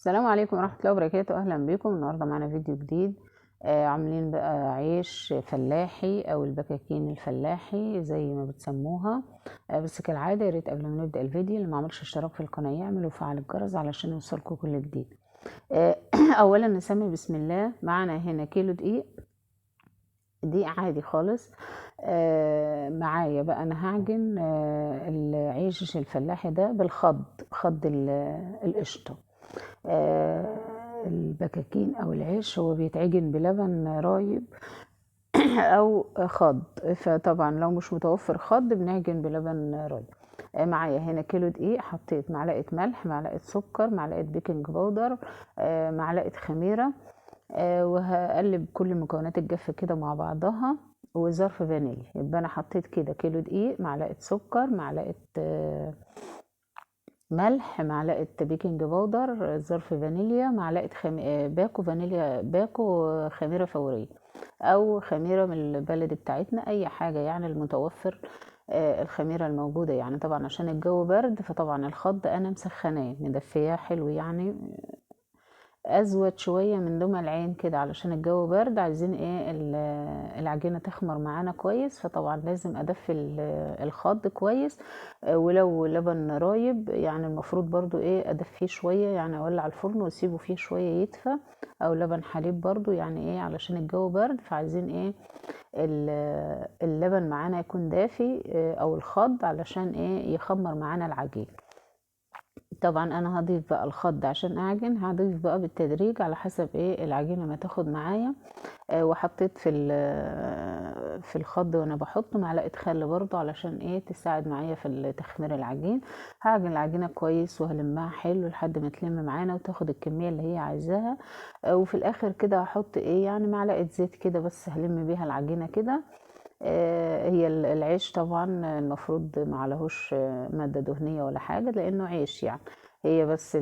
السلام عليكم ورحمة الله وبركاته. أهلا بكم. النهاردة معنا فيديو جديد. عاملين بقى عيش فلاحي أو البكاكين الفلاحي زي ما بتسموها. بس كالعادة ياريت قبل ما نبدأ الفيديو اللي معملش اشتراك في القناة يعمل وفعل الجرس علشان يوصلكوا كل جديد. أولا نسمي بسم الله. معنا هنا كيلو دقيق عادي خالص. معايا بقى أنا هعجن العيش الفلاحي ده خض القشطة. البكاكين او العيش هو بيتعجن بلبن رايب او خض. فطبعا لو مش متوفر خض بنعجن بلبن رايب. معايا هنا كيلو دقيق، حطيت معلقة ملح، معلقة سكر، معلقة بيكنج باودر، معلقة خميرة. وهقلب كل مكونات الجاف كده مع بعضها وظرف فانيليا. يبقى انا حطيت كده كيلو دقيق، معلقة سكر، معلقة ملح، معلقة بيكنج باودر، ظرف فانيليا، معلقة باكو فانيليا، باكو خميرة فورية أو خميرة من البلد بتاعتنا، أي حاجة يعني المتوفر. الخميرة الموجودة يعني طبعا عشان الجو برد، فطبعا الخض أنا مسخناه مدفياه حلو يعني ازود شوية من دمى العين كده علشان الجو برد. عايزين ايه العجينة تخمر معانا كويس، فطبعا لازم ادفي الخض كويس. ولو لبن رايب يعني المفروض برضو ايه ادفيه شوية، يعني اولع الفرن واسيبه فيه شوية يدفى، او لبن حليب برضو يعني ايه علشان الجو برد. فعايزين ايه اللبن معانا يكون دافي، او الخض علشان ايه يخمر معانا العجين. طبعا انا هضيف بقى الخض عشان اعجن، هضيف بقى بالتدريج على حسب ايه العجينه ما تاخد معايا. وحطيت في الخض وانا بحط معلقه خل برضو علشان ايه تساعد معايا في تخمير العجين. هعجن العجينه كويس وهلمها حلو لحد ما تلم معانا وتاخد الكميه اللي هي عايزاها. وفي الاخر كده هحط ايه يعني معلقه زيت كده بس هلم بيها العجينه كده. هي العيش طبعا المفروض معلهوش مادة دهنية ولا حاجة لأنه عيش يعني. هي بس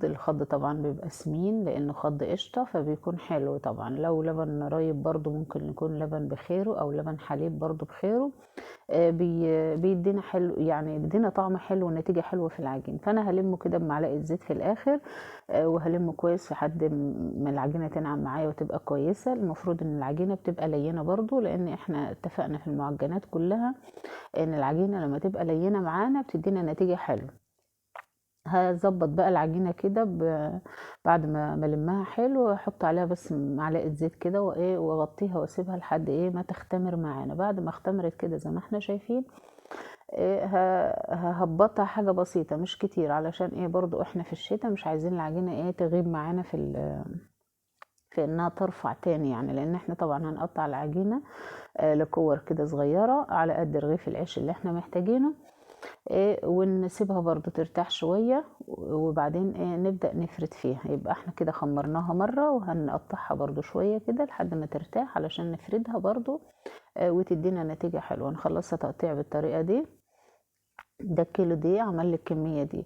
الخض طبعا بيبقى سمين لأنه خض قشطة فبيكون حلو. طبعا لو لبن رايب برضو ممكن يكون لبن بخيره أو لبن حليب برضو بخيره. بيدينا حلو يعني بيدينا طعم حلو ونتيجة حلوة في العجين. فأنا هلمه كده بمعلقة زيت في الآخر. وهلمه كويس لحد ما العجينة تنعم معايا وتبقى كويسة. المفروض ان العجينة بتبقى لينة برضو لان احنا اتفقنا في المعجنات كلها ان العجينة لما تبقى لينة معانا بتدينا نتيجة حلوة. هظبط بقى العجينة كده بعد ما المها حلو احط عليها بس معلقة زيت كده وايه واغطيها واسيبها لحد ايه ما تختمر معانا. بعد ما اختمرت كده زي ما احنا شايفين إيه ههبطها حاجة بسيطة مش كتير علشان ايه برضو احنا في الشتاء مش عايزين العجينة ايه تغيب معانا في انها ترفع تاني يعني. لان احنا طبعا هنقطع العجينة لكور كده صغيرة على قد رغيف العيش اللي احنا محتاجينه. ونسيبها برضو ترتاح شوية وبعدين نبدأ نفرد فيها. يبقى احنا كده خمرناها مرة وهنقطعها برضو شوية كده لحد ما ترتاح علشان نفردها برضو وتدينا نتيجة حلوة. نخلصها تقطيع بالطريقة دي. ده الكيلو دي عمل لي الكمية دي.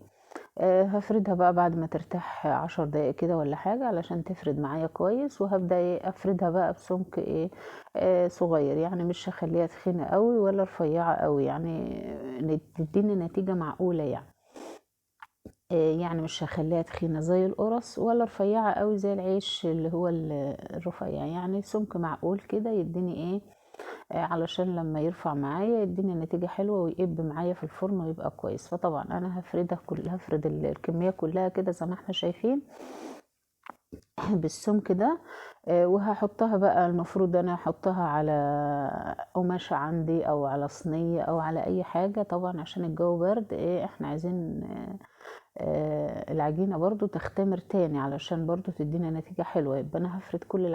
هفردها بقى بعد ما ترتاح 10 دقايق كده ولا حاجة علشان تفرد معايا كويس. وهبدأ افردها بقى بسمك صغير يعني مش هخليها تخينة قوي ولا رفيعة قوي يعني تديني نتيجة معقولة يعني. يعني مش هخليها تخينة زي القرص ولا رفيعة قوي زي العيش اللي هو الرفيع يعني سمك معقول كده يديني ايه علشان لما يرفع معايا يديني نتيجة حلوة ويقب معايا في الفرن ويبقى كويس. فطبعا انا هفردها كلها هفرد الكمية كلها كده زي ما احنا شايفين بالسمك ده. وهحطها بقى المفروض انا احطها على قماشة عندي او على صينية او على اي حاجة طبعا عشان الجو برد. ايه احنا عايزين العجينة برضو تختمر تاني علشان برضو تدينا نتيجة حلوة. يبقى انا هفرد كل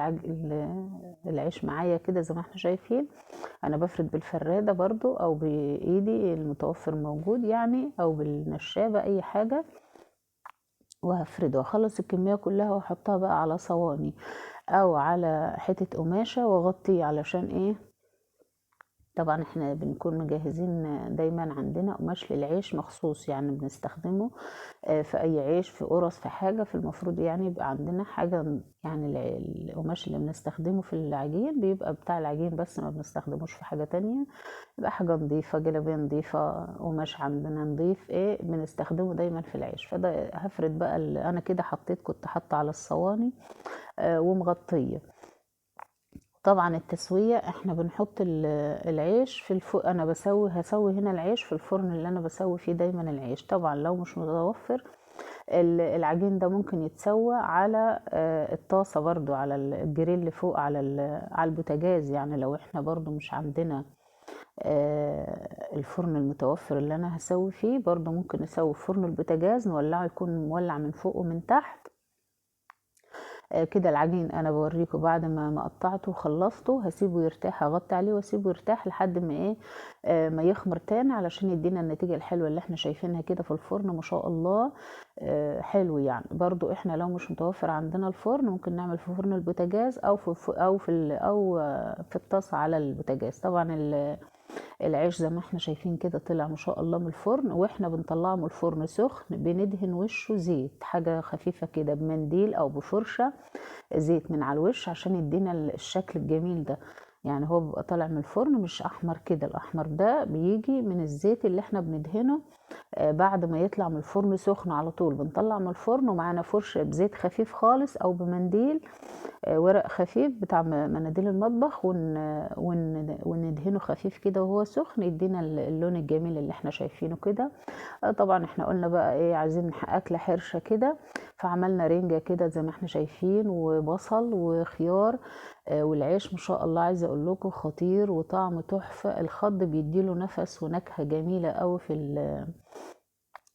العيش معايا كده زي ما احنا شايفين. انا بفرد بالفرادة برضو او بايدي المتوفر موجود يعني او بالنشابة اي حاجة. وهفرد واخلص الكمية كلها واحطها بقى على صواني او على حتة قماشة واغطيه علشان ايه طبعا احنا بنكون مجهزين دايما عندنا قماش للعيش مخصوص، يعني بنستخدمه في اي عيش، في قرص، في حاجة، في المفروض يعني يبقى عندنا حاجة، يعني القماش اللي بنستخدمه في العجين بيبقى بتاع العجين بس، ما بنستخدموش في حاجة تانية. يبقى حاجة نظيفة، جلابية نظيفة، قماش عندنا نظيف، بنستخدمه دايما في العيش. فده هفرد بقى انا كده كنت حاطة على الصواني ومغطية. طبعا التسوية احنا بنحط العيش في انا هسوي هنا العيش في الفرن اللي انا بسوي فيه دايما العيش. طبعا لو مش متوفر العجين ده ممكن يتسوى على الطاسة برضو، على الجريل اللي فوق، على البوتاجاز. يعني لو احنا برضو مش عندنا الفرن المتوفر اللي انا هسوي فيه، برضو ممكن نسوي فرن البوتاجاز، نولعه يكون مولع من فوق ومن تحت. كده العجين انا بوريكم بعد ما قطعته وخلصته، هسيبه يرتاح، هغطي عليه واسيبه يرتاح لحد ما ما يخمر تاني، علشان يدينا النتيجة الحلوة اللي احنا شايفينها كده في الفرن ما شاء الله. حلو. يعني برضو احنا لو مش متوفر عندنا الفرن، ممكن نعمل في فرن البوتاجاز او في الطاسة على البوتاجاز. طبعا العيش زي ما احنا شايفين كده طلع ما شاء الله من الفرن، واحنا بنطلعه من الفرن سخن بندهن وشه زيت، حاجة خفيفة كده بمنديل او بفرشة، زيت من على الوش عشان يدينا الشكل الجميل ده. يعني هو بيبقى طالع من الفرن مش احمر كده، الاحمر ده بيجي من الزيت اللي احنا بندهنه بعد ما يطلع من الفرن سخن على طول. بنطلع من الفرن ومعانا فرشة بزيت خفيف خالص او بمنديل، ورق خفيف بتاع مناديل المطبخ، وندهنه خفيف كده وهو سخن، يدينا اللون الجميل اللي احنا شايفينه كده. طبعا احنا قلنا بقى عايزين اكلة حرشة كده، فعملنا رنجة كده زي ما احنا شايفين، وبصل وخيار، والعيش ما شاء الله عايزه اقول لكم خطير وطعم تحفة. الخض بيديله نفس ونكهة جميلة قوي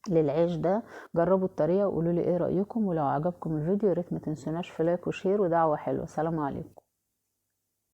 للعيش ده. جربوا الطريقة وقولوا لي ايه رأيكم، ولو عجبكم الفيديو يا ريت ما تنسوناش في لايك وشير ودعوة حلوة. سلام عليكم.